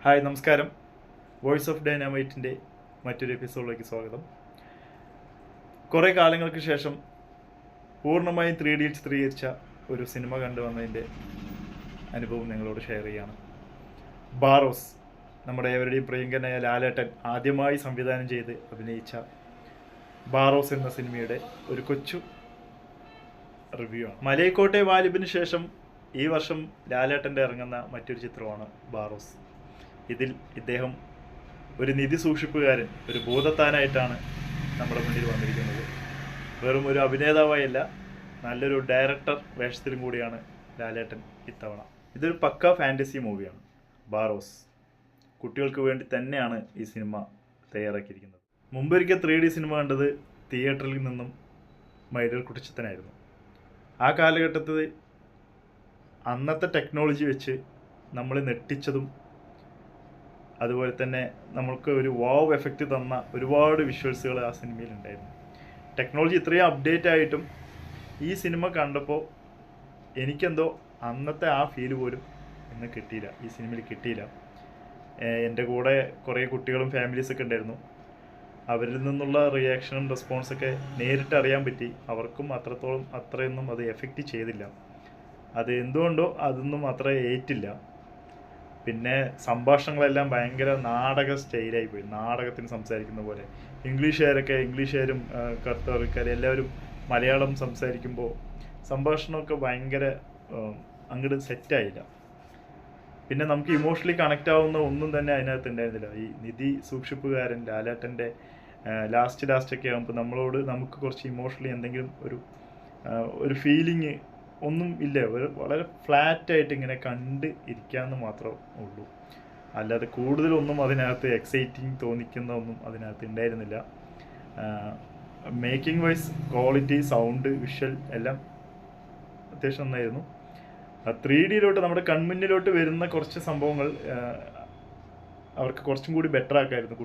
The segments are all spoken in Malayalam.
ഹായ്, നമസ്കാരം. വോയിസ് ഓഫ് ഡൈനാമൈറ്റിൻ്റെ മറ്റൊരു എപ്പിസോഡിലേക്ക് സ്വാഗതം. കുറേ കാലങ്ങൾക്ക് ശേഷം പൂർണ്ണമായും 3Dയിൽ ചിത്രീകരിച്ച ഒരു സിനിമ കണ്ടുവന്നതിൻ്റെ അനുഭവം നിങ്ങളോട് ഷെയർ ചെയ്യുകയാണ്. ബാറോസ്, നമ്മുടെ ഏവരുടെയും പ്രിയങ്കനായ ലാലേട്ടൻ ആദ്യമായി സംവിധാനം ചെയ്ത് അഭിനയിച്ച ബാറോസ് എന്ന സിനിമയുടെ ഒരു കൊച്ചു റിവ്യൂ ആണ്. മലൈക്കോട്ടെ വാലിബിന് ശേഷം ഈ വർഷം ലാലേട്ടൻ്റെ ഇറങ്ങുന്ന മറ്റൊരു ചിത്രമാണ് ബാറോസ്. ഇതിൽ ഇദ്ദേഹം ഒരു നിധി സൂക്ഷിപ്പുകാരൻ, ഒരു ഭൂതത്താനായിട്ടാണ് നമ്മുടെ മുന്നിൽ വന്നിരിക്കുന്നത്. വെറും ഒരു അഭിനേതാവായല്ല, നല്ലൊരു ഡയറക്ടർ വേഷത്തിലും കൂടിയാണ് ലാലേട്ടൻ ഇത്തവണ. ഇതൊരു പക്ക ഫാൻറ്റസി മൂവിയാണ് ബാറോസ്. കുട്ടികൾക്ക് വേണ്ടി തന്നെയാണ് ഈ സിനിമ തയ്യാറാക്കിയിരിക്കുന്നത്. മുമ്പൊരിക്കൽ 3D സിനിമ കണ്ടത് തിയേറ്ററിൽ നിന്നും മൈഡിയർ കുട്ടിച്ചത്തനായിരുന്നു. ആ കാലഘട്ടത്തിൽ അന്നത്തെ ടെക്നോളജി വെച്ച് നമ്മളെ നെട്ടിച്ചതും അതുപോലെ തന്നെ നമ്മൾക്ക് ഒരു വാവ് എഫക്റ്റ് തന്ന ഒരുപാട് വിഷ്വൽസുകൾ ആ സിനിമയിലുണ്ടായിരുന്നു. ടെക്നോളജി ഇത്രയും അപ്ഡേറ്റ് ആയിട്ടും ഈ സിനിമ കണ്ടപ്പോൾ എനിക്കെന്തോ അന്നത്തെ ആ ഫീല് പോലും ഇന്ന് കിട്ടിയില്ല, ഈ സിനിമയിൽ കിട്ടിയില്ല. എൻ്റെ കൂടെ കുറേ കുട്ടികളും ഫാമിലീസൊക്കെ ഉണ്ടായിരുന്നു. അവരിൽ നിന്നുള്ള റിയാക്ഷനും റെസ്പോൺസൊക്കെ നേരിട്ട് അറിയാൻ പറ്റി. അവർക്കും അത്രയൊന്നും അത് എഫക്റ്റ് ചെയ്തില്ല. അത് എന്തുകൊണ്ടോ അതൊന്നും അത്ര ഏറ്റില്ല. പിന്നെ സംഭാഷണങ്ങളെല്ലാം ഭയങ്കര നാടക സ്റ്റൈലായി പോയി, നാടകത്തിന് സംസാരിക്കുന്ന പോലെ. ഇംഗ്ലീഷുകാരും കറുത്ത ആൾക്കാരും എല്ലാവരും മലയാളം സംസാരിക്കുമ്പോൾ സംഭാഷണമൊക്കെ ഭയങ്കര അങ്ങോട്ട് സെറ്റായില്ല. പിന്നെ നമുക്ക് ഇമോഷണലി കണക്റ്റ് ആവുന്ന ഒന്നും തന്നെ അതിനകത്ത് ഉണ്ടായിരുന്നില്ല. ഈ നിധി സൂക്ഷിപ്പുകാരൻ ലാലേട്ടൻ്റെ ലാസ്റ്റൊക്കെ ആകുമ്പോൾ നമുക്ക് കുറച്ച് ഇമോഷണലി എന്തെങ്കിലും ഒരു ഫീലിങ് ഒന്നും ഇല്ല. വളരെ ഫ്ലാറ്റായിട്ട് ഇങ്ങനെ കണ്ട് ഇരിക്കാമെന്ന് മാത്രമേ ഉള്ളൂ. അല്ലാതെ കൂടുതലൊന്നും അതിനകത്ത് എക്സൈറ്റിങ് തോന്നിക്കുന്ന ഒന്നും അതിനകത്ത് ഉണ്ടായിരുന്നില്ല. Making wise quality, sound, visual എല്ലാം അത്യാവശ്യം നന്നായിരുന്നു. 3Dയിലോട്ട് നമ്മുടെ കൺമുന്നിലോട്ട് വരുന്ന കുറച്ച് സംഭവങ്ങൾ അവർക്ക് കുറച്ചും കൂടി ബെറ്റർ ആക്കായിരുന്നു.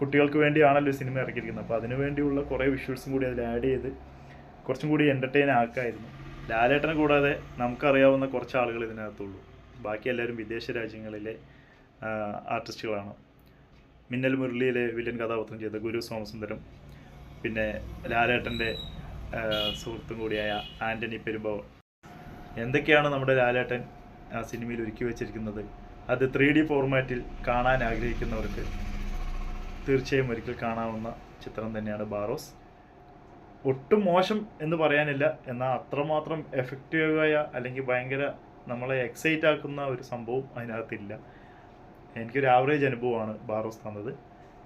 കുട്ടികൾക്ക് വേണ്ടിയാണല്ലോ സിനിമ ഇറക്കിയിരിക്കുന്നത്. അപ്പോൾ അതിനു വേണ്ടിയുള്ള കുറേ വിഷ്വൽസും കൂടി അതിൽ ആഡ് ചെയ്ത് കുറച്ചും കൂടി എൻ്റർടൈൻ ആക്കായിരുന്നു. ലാലേട്ടനെ കൂടാതെ നമുക്കറിയാവുന്ന കുറച്ച് ആളുകൾ ഇതിനകത്തുള്ളൂ. ബാക്കി എല്ലാവരും വിദേശ രാജ്യങ്ങളിലെ ആർട്ടിസ്റ്റുകളാണ്. മിന്നൽ മുരളിയിലെ വില്ലൻ കഥാപാത്രം ചെയ്ത ഗുരു സോമസുന്ദരം, പിന്നെ ലാലേട്ടൻ്റെ സുഹൃത്തും കൂടിയായ ആൻ്റണി പെരുമ്പാവൂർ. എന്തൊക്കെയാണ് നമ്മുടെ ലാലേട്ടൻ ആ സിനിമയിൽ ഒരുക്കി വെച്ചിരിക്കുന്നത്, അത് 3D ഫോർമാറ്റിൽ കാണാൻ ആഗ്രഹിക്കുന്നവർക്ക് തീർച്ചയായും ഒരിക്കൽ കാണാവുന്ന ചിത്രം തന്നെയാണ് ബാറോസ്. ഒട്ടും മോശം എന്ന് പറയാനില്ല, എന്നാൽ അത്രമാത്രം എഫക്റ്റീവായ അല്ലെങ്കിൽ ഭയങ്കര നമ്മളെ എക്സൈറ്റ് ആക്കുന്ന ഒരു സംഭവം അതിനകത്തില്ല. എനിക്കൊരു ആവറേജ് അനുഭവമാണ് ബാറോസ് തന്നത്.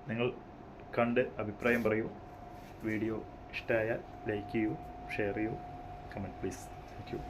നിങ്ങൾ കണ്ട് അഭിപ്രായം പറയൂ. വീഡിയോ ഇഷ്ടമായാൽ ലൈക്ക് ചെയ്യൂ, ഷെയർ ചെയ്യൂ, കമൻറ്റ് പ്ലീസ്. Thank you.